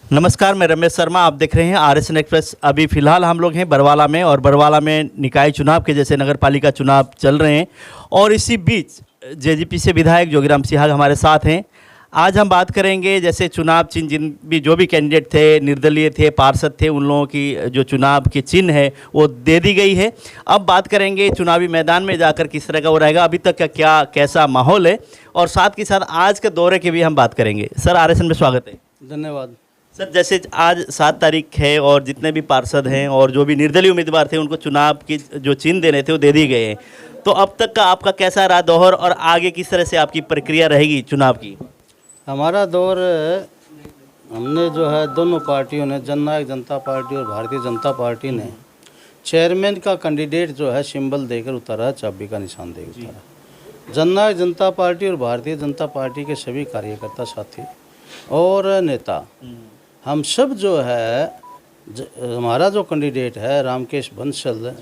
नमस्कार, मैं रमेश शर्मा। आप देख रहे हैं आरएसएन एक्सप्रेस। अभी फ़िलहाल हम लोग हैं बरवाला में, और बरवाला में निकाय चुनाव के जैसे नगर पालिका चुनाव चल रहे हैं, और इसी बीच जेजेपी से विधायक जोगीराम सिहाग हमारे साथ हैं। आज हम बात करेंगे जैसे चुनाव चिन्ह जो भी कैंडिडेट थे, निर्दलीय थे, पार्षद थे, उन लोगों की जो चुनाव की चिन्ह है वो दे दी गई है। अब बात करेंगे चुनावी मैदान में जाकर किस तरह का वो रहेगा, अभी तक का कैसा माहौल है, और साथ के साथ आज के दौरे की भी हम बात करेंगे। सर, आरएसएन में स्वागत है। धन्यवाद सर, जैसे आज 7 तारीख है और जितने भी पार्षद हैं और जो भी निर्दलीय उम्मीदवार थे उनको चुनाव की जो चिन्ह देने थे वो दे दिए गए हैं, तो अब तक का आपका कैसा रहा दौर, और आगे किस तरह से आपकी प्रक्रिया रहेगी चुनाव की? हमारा दौर हमने जो है दोनों पार्टियों ने, जननायक जनता पार्टी और भारतीय जनता पार्टी ने चेयरमैन का कैंडिडेट जो है सिंबल देकर उतारा, चाबी का निशान देकर उतारा। जननायक जनता पार्टी और भारतीय जनता पार्टी के सभी कार्यकर्ता साथी और नेता, हम सब जो है हमारा जो कैंडिडेट है रामकेश बंसल,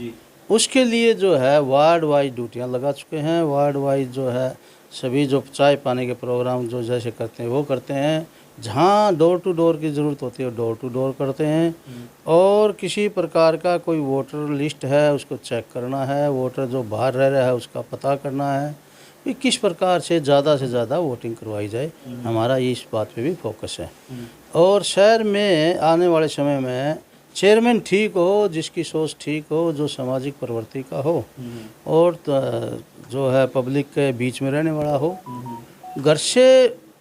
उसके लिए जो है वार्ड वाइज ड्यूटियां लगा चुके हैं। वार्ड वाइज जो है सभी जो चाय पानी के प्रोग्राम जो जैसे करते हैं वो करते हैं। जहां डोर टू डोर की ज़रूरत होती है डोर टू डोर करते हैं। और किसी प्रकार का कोई वोटर लिस्ट है उसको चेक करना है, वोटर जो बाहर रह रहा है उसका पता करना है कि किस प्रकार से ज़्यादा वोटिंग करवाई जाए। हमारा इस बात पे भी फोकस है। और शहर में आने वाले समय में चेयरमैन ठीक हो, जिसकी सोच ठीक हो, जो सामाजिक प्रवृत्ति का हो, और जो है पब्लिक के बीच में रहने वाला हो, घर से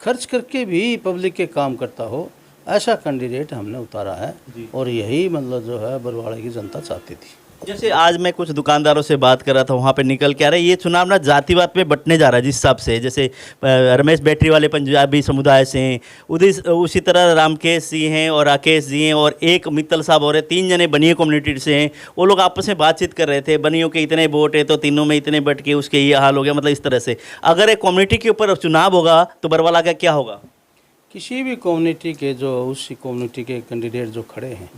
खर्च करके भी पब्लिक के काम करता हो, ऐसा कैंडिडेट हमने उतारा है। और यही मतलब जो है बरवाड़ा की जनता चाहती थी। जैसे आज मैं कुछ दुकानदारों से बात कर रहा था, वहाँ पे निकल के आ रहा है ये चुनाव ना जातिवाद पे बंटने जा रहा है जिस हिसाब से। जैसे रमेश बैटरी वाले पंजाबी समुदाय से हैं, उसी तरह रामकेश जी हैं और राकेश जी हैं, और एक मित्तल साहब और 3 जने बनिए कम्युनिटी से हैं। वो लोग आपस में बातचीत कर रहे थे, बनियों के इतने वोट है तो तीनों में इतने बट के उसके ये हाल हो गया। मतलब इस तरह से अगर एक कम्युनिटी के ऊपर चुनाव होगा तो बरवाला का क्या होगा? किसी भी कम्युनिटी के जो उसी कम्युनिटी के कैंडिडेट जो खड़े हैं,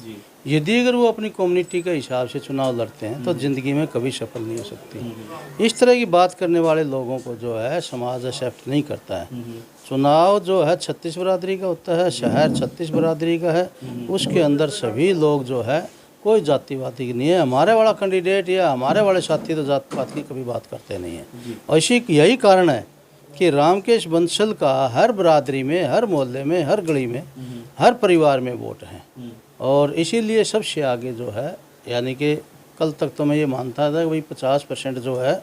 यदि अगर वो अपनी कम्युनिटी के हिसाब से चुनाव लड़ते हैं तो ज़िंदगी में कभी सफल नहीं हो सकती। इस तरह की बात करने वाले लोगों को जो है समाज एक्सेप्ट नहीं करता है। चुनाव जो है 36 बरादरी का होता है, शहर 36 बरादरी का है, उसके अंदर सभी लोग जो है कोई जातिवादी नहीं है। हमारे वाला कैंडिडेट या हमारे वाले साथी तो जात पात की कभी बात करते नहीं हैं। और इसी यही कारण है कि रामकेश बंसल का हर बरादरी में, हर मोहल्ले में, हर गली में, हर परिवार में वोट हैं। और इसीलिए सबसे आगे जो है, यानी कि कल तक तो मैं ये मानता था कि भाई 50% जो है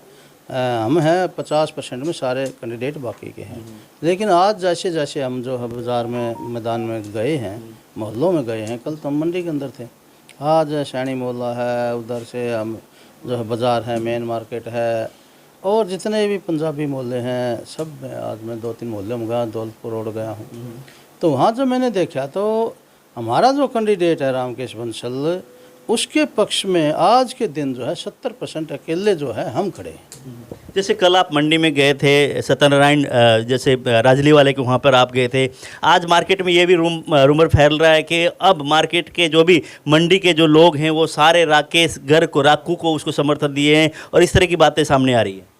हम हैं, 50% में सारे कैंडिडेट बाकी के हैं। लेकिन आज जैसे जैसे हम जो है बाज़ार में, मैदान में गए हैं, मोहल्लों में गए हैं, कल तो हम मंडी के अंदर थे, आज सैनी मोहल्ला है, उधर से हम जो है बाज़ार है, मेन मार्केट है, और जितने भी पंजाबी मोहल्ले हैं सब में आज मैं 2-3 मोहल्ले में गया, दौलतपुर रोड गया हूँ। तो वहाँ जब मैंने देखा तो हमारा जो कैंडिडेट है रामकेश बंसल, उसके पक्ष में आज के दिन जो है 70% अकेले जो है हम खड़े हैं। जैसे कल आप मंडी में गए थे, सत्यनारायण जैसे राजली वाले के वहाँ पर आप गए थे। आज मार्केट में ये भी रूमर फैल रहा है कि अब मार्केट के जो भी मंडी के जो लोग हैं वो सारे राकेश राकू को उसको समर्थन दिए हैं, और इस तरह की बातें सामने आ रही है।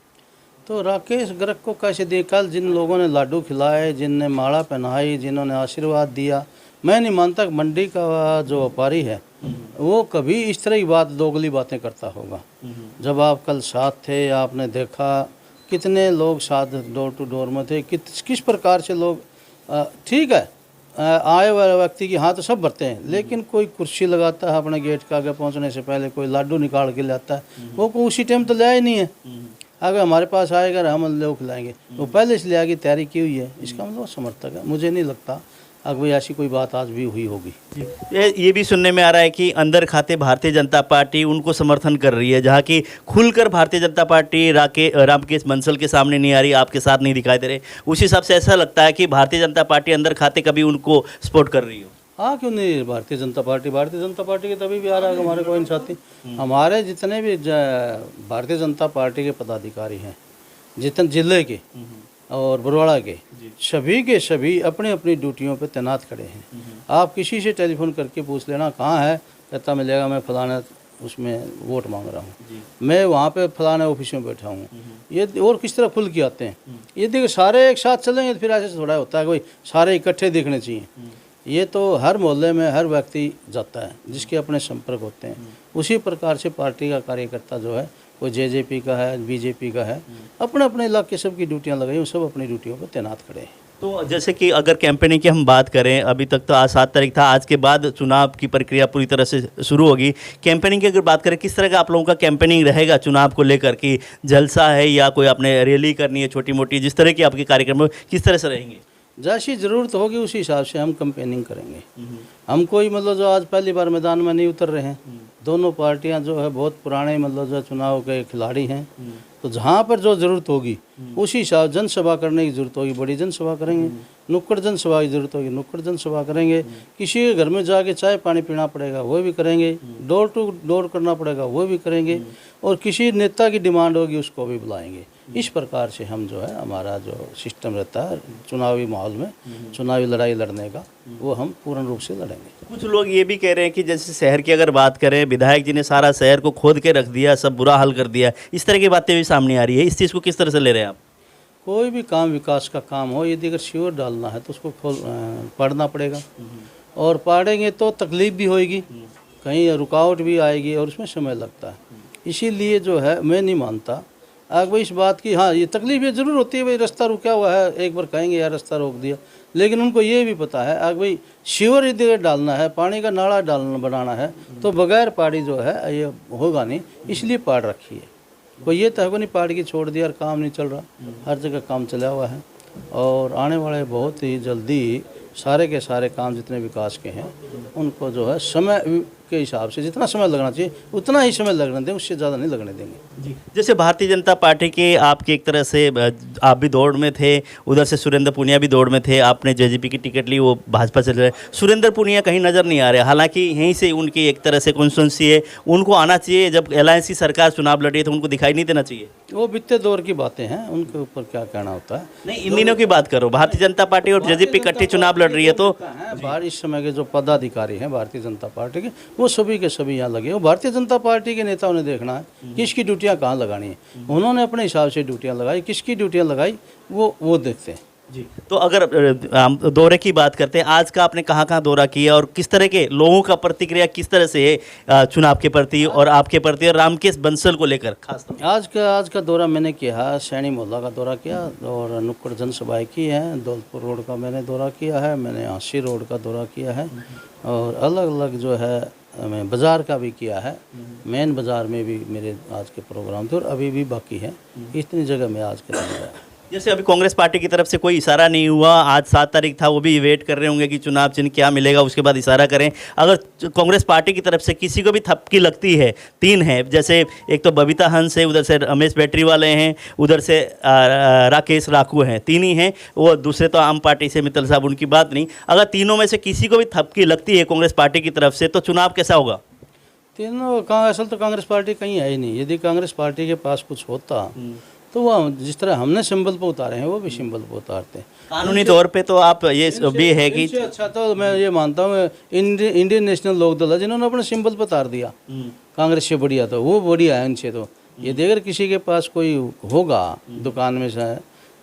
तो राकेश गर्ग को कैसे दिए? कल जिन लोगों ने लाडू खिलाए, जिनने माला पहनाई, जिन्होंने आशीर्वाद दिया, मैं नहीं मानता कि मंडी का जो व्यापारी है वो कभी इस तरह की बात, दोगली बातें करता होगा। जब आप कल साथ थे, आपने देखा कितने लोग साथ डोर टू डोर में थे, किस प्रकार से लोग, ठीक है आए वाले व्यक्ति की हाथ तो सब भरते हैं, लेकिन कोई कुर्सी लगाता है अपने गेट के आगे पहुंचने से पहले, कोई लाडू निकाल के लाता है, वो को उसी टाइम तो लिया ही नहीं है। अगर हमारे पास आएगा हम लोग खिलाएंगे, वो पहले से लिया की तैयारी की हुई है, इसका मतलब समर्थक है। मुझे नहीं लगता अगर भाई ऐसी कोई बात आज भी हुई होगी। ये भी सुनने में आ रहा है कि अंदर खाते भारतीय जनता पार्टी उनको समर्थन कर रही है, जहाँ की खुलकर भारतीय जनता पार्टी रामकेश बंसल के सामने नहीं आ रही, आपके साथ नहीं दिखाई दे रहे। उस हिसाब से ऐसा लगता है कि भारतीय जनता पार्टी अंदर खाते कभी उनको सपोर्ट कर रही हो। हाँ, क्यों नहीं? भारतीय जनता पार्टी के तभी भी आ रहा है हमारे कोई साथी। हमारे जितने भी भारतीय जनता पार्टी के पदाधिकारी हैं, जितने जिले के और बरवाड़ा के सभी अपनी अपनी ड्यूटियों पे तैनात खड़े हैं। आप किसी से टेलीफोन करके पूछ लेना कहाँ है, कहता मिलेगा मैं फलाना उसमें वोट मांग रहा हूँ, मैं वहाँ पे फलाने ऑफिस में बैठा हूँ। ये और किस तरह खुल के आते हैं। ये देखो सारे एक साथ चलेंगे तो फिर ऐसे थोड़ा होता है, कोई सारे इकट्ठे देखने चाहिए। ये तो हर मोहल्ले में हर व्यक्ति जाता है जिसके अपने संपर्क होते हैं। उसी प्रकार से पार्टी का कार्यकर्ता जो है कोई जेजेपी का है, बीजेपी का है, अपने अपने इलाके सबकी ड्यूटियां लगाई, वो सब अपनी ड्यूटियों पर तैनात खड़े हैं। तो जैसे कि अगर कैंपेनिंग की हम बात करें, अभी तक तो आज 7 तारीख था, आज के बाद चुनाव की प्रक्रिया पूरी तरह से शुरू होगी। कैंपेनिंग की अगर बात करें, किस तरह का आप लोगों का कैंपेनिंग रहेगा चुनाव को लेकर, कि जलसा है या कोई आपने रैली करनी है छोटी मोटी, जिस तरह की आपके कार्यक्रम किस तरह से रहेंगे? जैसी ज़रूरत होगी उसी हिसाब से हम कैंपेनिंग करेंगे। हम कोई मतलब जो आज पहली बार मैदान में नहीं उतर रहे हैं, दोनों पार्टियां जो है बहुत पुराने मतलब जो चुनाव के खिलाड़ी हैं, तो जहाँ पर जो ज़रूरत होगी उसी हिसाब जनसभा करने की ज़रूरत होगी, बड़ी जनसभा करेंगे, नुक्कड़ जनसभा की ज़रूरत होगी, नुक्कड़ जनसभा करेंगे, किसी के घर में जाके चाय पानी पीना पड़ेगा वो भी करेंगे, डोर टू डोर करना पड़ेगा वो भी करेंगे, और किसी नेता की डिमांड होगी उसको भी बुलाएंगे। इस प्रकार से हम जो है हमारा जो सिस्टम रहता है चुनावी माहौल में चुनावी लड़ाई लड़ने का, वो हम पूर्ण रूप से लड़ेंगे। कुछ लोग ये भी कह रहे हैं कि जैसे शहर की अगर बात करें, विधायक जी ने सारा शहर को खोद के रख दिया, सब बुरा हाल कर दिया, इस तरह की बातें भी सामने आ रही है। इस चीज़ को किस तरह से ले रहे हैं आप? कोई भी काम विकास का काम हो, यदि अगर शिविर डालना है तो उसको पढ़ना पड़ेगा, और पढ़ेंगे तो तकलीफ भी होएगी, कहीं रुकावट भी आएगी और उसमें समय लगता है। इसीलिए जो है मैं नहीं मानता आग भाई इस बात की, हाँ ये तकलीफ ये ज़रूर होती है भाई, रास्ता रुका हुआ है, एक बार कहेंगे यार रास्ता रोक दिया, लेकिन उनको ये भी पता है आग भाई शिविर यदि डालना है, पानी का नाला डालना बनाना है, तो बगैर पानी जो है ये होगा नहीं, इसलिए पाड़ रखी है। कोई ये तो नहीं पाड़ की छोड़ दिया और काम नहीं चल रहा, हर जगह काम चला हुआ है, और आने वाले बहुत ही जल्दी सारे के सारे काम जितने विकास के हैं उनको जो है समय के हिसाब से जितना समय लगना चाहिए उतना ही समय लगने दें, उससे ज़्यादा नहीं लगने देंगे। जी, जैसे भारतीय जनता पार्टी के आपके एक तरह से आप भी दौड़ में थे, उधर से सुरेंद्र पूनिया भी दौड़ में थे, आपने जेजेपी की टिकट ली, वो भाजपा से रहे। सुरेंद्र पूनिया कहीं नज़र नहीं आ रहे, हालांकि यहीं से उनकी एक तरह से कॉन्स्टिट्यूंसी है, उनको आना चाहिए। जब अलायंस की सरकार चुनाव लड़ी है तो उनको दिखाई नहीं देना चाहिए। वो बीते दौर की बातें हैं, उनके ऊपर क्या कहना होता है। नहीं, इन दिनों की बात करो, भारतीय जनता पार्टी और जेजेपी इकट्ठी चुनाव लड़ रही है, तो बाहर इस समय के जो पदाधिकारी हैं भारतीय जनता पार्टी के, वो सभी के सभी यहाँ लगे। वो भारतीय जनता पार्टी के नेताओं ने देखना है किसकी ड्यूटियाँ कहाँ लगानी है, उन्होंने अपने हिसाब से ड्यूटियाँ लगाई, किसकी ड्यूटियाँ लगाई वो देखते हैं। जी, तो अगर हम दौरे की बात करते हैं, आज का आपने कहाँ कहाँ दौरा किया और किस तरह के लोगों का प्रतिक्रिया किस तरह से है चुनाव के प्रति और आपके प्रति और रामकेश बंसल को लेकर खास तौर आज का दौरा मैंने किया, सैनी मोहल्ला का दौरा किया और नुक्कड़ जनसभाएं की हैं, दौलतपुर रोड का मैंने दौरा किया है, मैंने आशी रोड का दौरा किया है, और अलग अलग जो है मैं बाज़ार का भी किया है। मेन बाज़ार में भी मेरे आज के प्रोग्राम थे और अभी भी बाकी है, इतनी जगह मैं आज के दिन गया। जैसे अभी कांग्रेस पार्टी की तरफ से कोई इशारा नहीं हुआ, आज 7 तारीख था, वो भी वेट कर रहे होंगे कि चुनाव चिन्ह क्या मिलेगा, उसके बाद इशारा करें। अगर कांग्रेस पार्टी की तरफ से किसी को भी थपकी लगती है, 3 है, जैसे एक तो बबीता हंस है, उधर से रमेश बैटरी वाले हैं, उधर से राकेश राकू हैं, 3 ही हैं, वो दूसरे तो आम पार्टी से मित्तल साहब, उनकी बात नहीं। अगर तीनों में से किसी को भी थपकी लगती है कांग्रेस पार्टी की तरफ से, तो चुनाव कैसा होगा? तीनों असल तो कांग्रेस पार्टी कहीं है ही नहीं। यदि कांग्रेस पार्टी के पास कुछ होता तो वह जिस तरह हमने सिंबल पर उतारे हैं वो भी सिंबल पर उतारते हैं। कानूनी तौर पे तो आप ये भी है कि अच्छा, तो मैं ये मानता हूँ इंडियन नेशनल लोकदल है जिन्होंने अपने सिंबल पर उतार दिया कांग्रेस से बढ़िया, तो वो बढ़िया है उनसे। तो ये अगर किसी के पास कोई होगा दुकान में से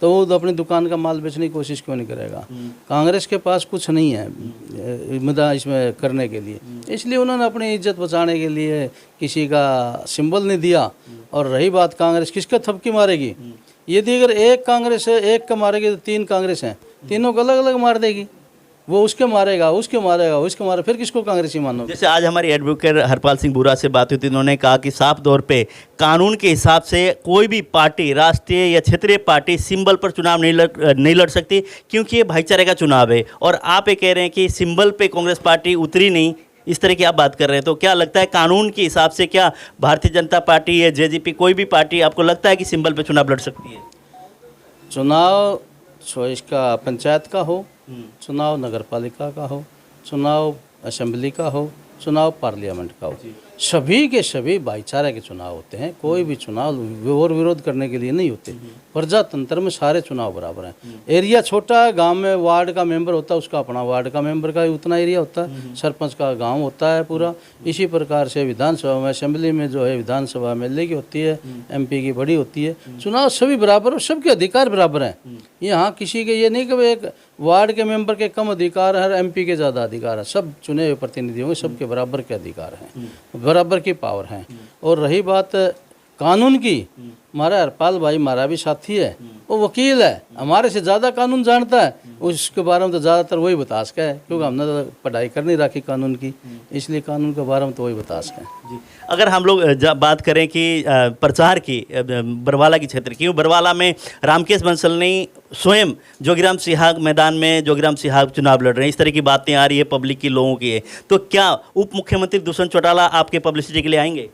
तो वो तो अपनी दुकान का माल बेचने की कोशिश क्यों नहीं करेगा। कांग्रेस के पास कुछ नहीं है मुद्दा इसमें करने के लिए, इसलिए उन्होंने अपनी इज्जत बचाने के लिए किसी का सिंबल नहीं दिया। और रही बात कांग्रेस किसका थपकी मारेगी, यदि अगर एक कांग्रेस है एक का मारेगी तो 3 कांग्रेस हैं, तीनों को अलग अलग मार देगी, वो उसके मारेगा उसके मारेगा उसके मारे, फिर किसको कांग्रेसी मानो। जैसे आज हमारी एडवोकेट हरपाल सिंह बुरा से बात हुई थी, उन्होंने कहा कि साफ तौर पे कानून के हिसाब से कोई भी पार्टी, राष्ट्रीय या क्षेत्रीय पार्टी, सिंबल पर चुनाव नहीं लड़ सकती, क्योंकि ये भाईचारे का चुनाव है। और आप ये कह रहे हैं कि सिंबल पे कांग्रेस पार्टी उतरी नहीं, इस तरह की आप बात कर रहे हैं, तो क्या लगता है कानून के हिसाब से क्या भारतीय जनता पार्टी या जेजेपी कोई भी पार्टी आपको लगता है कि सिंबल पे चुनाव लड़ सकती है? चुनाव इसका पंचायत का हो, चुनाव नगर पालिका का हो, चुनाव असेंबली का हो, चुनाव पार्लियामेंट का हो, सभी के सभी भाईचारे के चुनाव होते हैं। कोई भी चुनाव और विरोध करने के लिए नहीं होते। प्रजातंत्र में सारे चुनाव बराबर हैं। एरिया छोटा है, गांव में वार्ड का मेंबर होता है, उसका अपना वार्ड का मेंबर का उतना एरिया होता है, सरपंच का गांव होता है पूरा। इसी प्रकार से विधानसभा में, असेंबली में जो है विधानसभा एमएलए की होती है, एमपी की बड़ी होती है। चुनाव सभी बराबर और सबके अधिकार बराबर हैं। यहाँ किसी के ये नहीं कि एक वार्ड के मेंबर के कम अधिकार है, एमपी के ज़्यादा अधिकार है। सब चुने हुए प्रतिनिधियों के सबके बराबर के अधिकार हैं, बराबर की पावर हैं। और रही बात कानून की, हमारा हरपाल भाई हमारा भी साथी है, वो वकील है, हमारे से ज़्यादा कानून जानता है। उसके बारे में तो ज़्यादातर वही बता सका है, क्योंकि हमने तो पढ़ाई कर नहीं रखी कानून की, इसलिए कानून के बारे में तो वही बता सका है। अगर हम लोग बात करें कि प्रचार की बरवाला की क्षेत्र की, बरवाला में रामकेश बंसल ने स्वयं जोगीराम सिहाग मैदान में जोगीराम सिहाग चुनाव लड़ रहे हैं, इस तरह की बातें आ रही है पब्लिक की, लोगों की है। तो क्या उप मुख्यमंत्री दुष्यंत चौटाला आपके पब्लिसिटी के लिए आएंगे?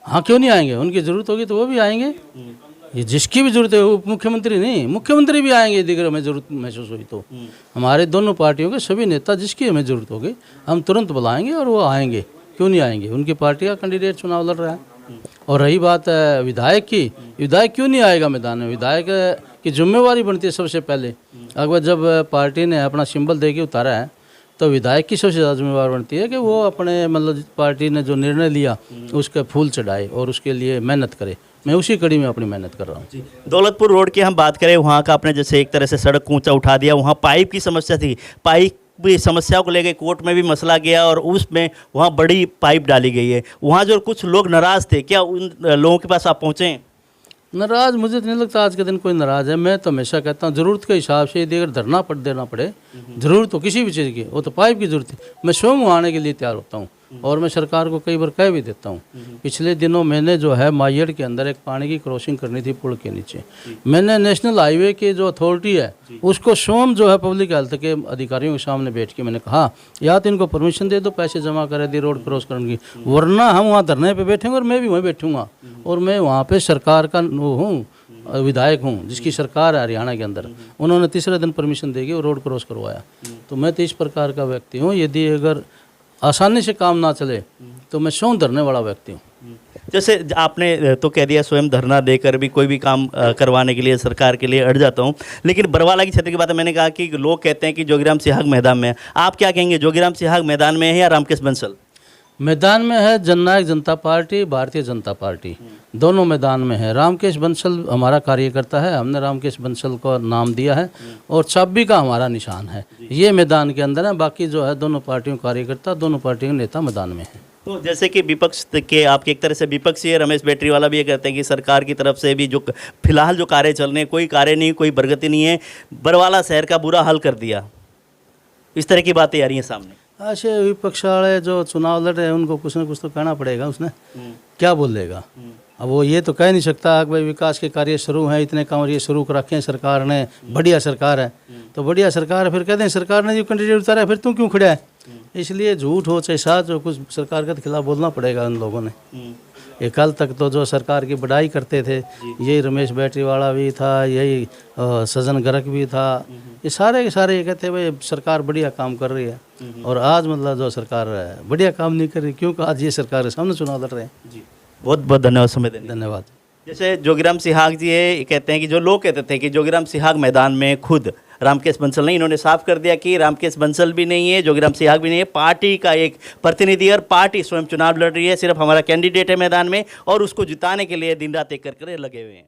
हाँ, क्यों नहीं आएंगे? उनकी ज़रूरत होगी तो वो भी आएंगे। ये जिसकी भी जरूरत है, उप मुख्यमंत्री नहीं, मुख्यमंत्री भी आएंगे यदि हमें जरूरत महसूस हुई तो। हमारे दोनों पार्टियों के सभी नेता जिसकी हमें जरूरत होगी हम तुरंत बुलाएंगे और वो आएंगे। क्यों नहीं आएंगे? उनकी पार्टी का कैंडिडेट चुनाव लड़ रहा है। और रही बात विधायक की, विधायक क्यों नहीं आएगा मैदान में? विधायक की जिम्मेवारी बनती है सबसे पहले। अगर जब पार्टी ने अपना सिंबल दे के उतारा है तो विधायक की सबसे ज़्यादा जिम्मेवार बनती है कि वो अपने मतलब पार्टी ने जो निर्णय लिया उसके फूल चढ़ाए और उसके लिए मेहनत करे। मैं उसी कड़ी में अपनी मेहनत कर रहा हूँ। दौलतपुर रोड की हम बात करें, वहाँ का आपने जैसे एक तरह से सड़क ऊंचा उठा दिया, वहाँ पाइप की समस्या थी, पाइप भी समस्याओं को लेकर कोर्ट में भी मसला गया और उसमें वहाँ बड़ी पाइप डाली गई है। वहाँ जो कुछ लोग नाराज़ थे, क्या उन लोगों के पास आप पहुँचे हैं? नाराज़ मुझे तो नहीं लगता आज के दिन कोई नाराज़ है। मैं तो हमेशा कहता हूँ ज़रूरत के हिसाब से यदि अगर धरना देना पड़े, ज़रूरत तो किसी भी चीज़ की, वो तो पाइप की ज़रूरत है, मैं स्वयं वहाँ आने के लिए तैयार होता हूँ। और मैं सरकार को कई बार कह भी देता हूँ। पिछले दिनों मैंने जो है मायड़ के अंदर एक पानी की क्रॉसिंग करनी थी पुल के नीचे, मैंने नेशनल हाईवे की जो अथॉरिटी है उसको स्वयं जो है पब्लिक हेल्थ के अधिकारियों के सामने बैठ के मैंने कहा या तो इनको परमिशन दे दो, पैसे जमा करे दी रोड क्रॉस करने की, वरना हम वहाँ धरने पे बैठेंगे और मैं भी वहीं बैठूंगा। और मैं वहाँ पे सरकार का वो हूँ, विधायक हूँ जिसकी सरकार है हरियाणा के अंदर। उन्होंने तीसरे दिन परमिशन देके वो रोड क्रॉस करवाया। तो मैं तो इस प्रकार का व्यक्ति हूँ, यदि अगर आसानी से काम ना चले तो मैं स्वयं धरने वाला व्यक्ति हूँ। जैसे आपने तो कह दिया स्वयं धरना देकर भी कोई भी काम करवाने के लिए सरकार के लिए अड़ जाता हूँ, लेकिन बरवाला की क्षेत्र की बात है, मैंने कहा कि लोग कहते हैं कि जोगीराम सिहाग मैदान में है, आप क्या कहेंगे? जोगीराम सिहाग मैदान में है या रामकेश बंसल? मैदान में है जननायक जनता पार्टी, भारतीय जनता पार्टी, दोनों मैदान में है। रामकेश बंसल हमारा कार्यकर्ता है, हमने रामकेश बंसल को नाम दिया है और चाबी का हमारा निशान है। ये मैदान के अंदर है, बाकी जो है दोनों पार्टियों कार्यकर्ता, दोनों पार्टियों के नेता मैदान में है। तो जैसे कि विपक्ष के आपके एक तरह से विपक्षी है, रमेश बैटरीवाला भी ये कहते हैं कि सरकार की तरफ से भी जो फिलहाल जो कार्य चल रहे हैं, कोई कार्य नहीं, कोई प्रगति नहीं है, बरवाला शहर का बुरा हाल कर दिया, इस तरह की बातें आ रही हैं सामने। ऐसे विपक्ष वाले जो चुनाव लड़ रहे हैं उनको कुछ ना कुछ तो कहना पड़ेगा। उसने क्या बोलेगा? अब वो ये तो कह नहीं सकता कि भाई विकास के कार्य शुरू हैं, इतने काम ये शुरू कर रखे हैं सरकार ने, बढ़िया सरकार है। तो बढ़िया सरकार है, फिर कहते हैं सरकार ने जो कैंडिडेट उतारा है फिर तुम क्यों खड़ा है? इसलिए झूठ हो चाहे सच हो, कुछ सरकार के खिलाफ बोलना पड़ेगा उन लोगों ने। ये कल तक तो जो सरकार की बड़ाई करते थे, यही रमेश बैटरीवाला भी था, यही सजन गर्ग भी था, ये सारे के सारे ये कहते हैं भाई सरकार बढ़िया काम कर रही है। और आज मतलब जो सरकार बढ़िया काम नहीं कर रही, क्योंकि आज ये सरकार के सामने चुनाव लड़ रहे हैं। जी, बहुत बहुत धन्यवाद समय देने। धन्यवाद। जैसे जोगीराम सिहाग जी है, कहते हैं कि जो लोग कहते थे कि जोगीराम सिहाग मैदान में खुद रामकेश बंसल नहीं, इन्होंने साफ कर दिया कि रामकेश बंसल भी नहीं है, जोगीराम सिहाग भी नहीं है, पार्टी का एक प्रतिनिधि और पार्टी स्वयं चुनाव लड़ रही है, सिर्फ हमारा कैंडिडेट है मैदान में और उसको जिताने के लिए दिन रात एक कर लगे हुए हैं।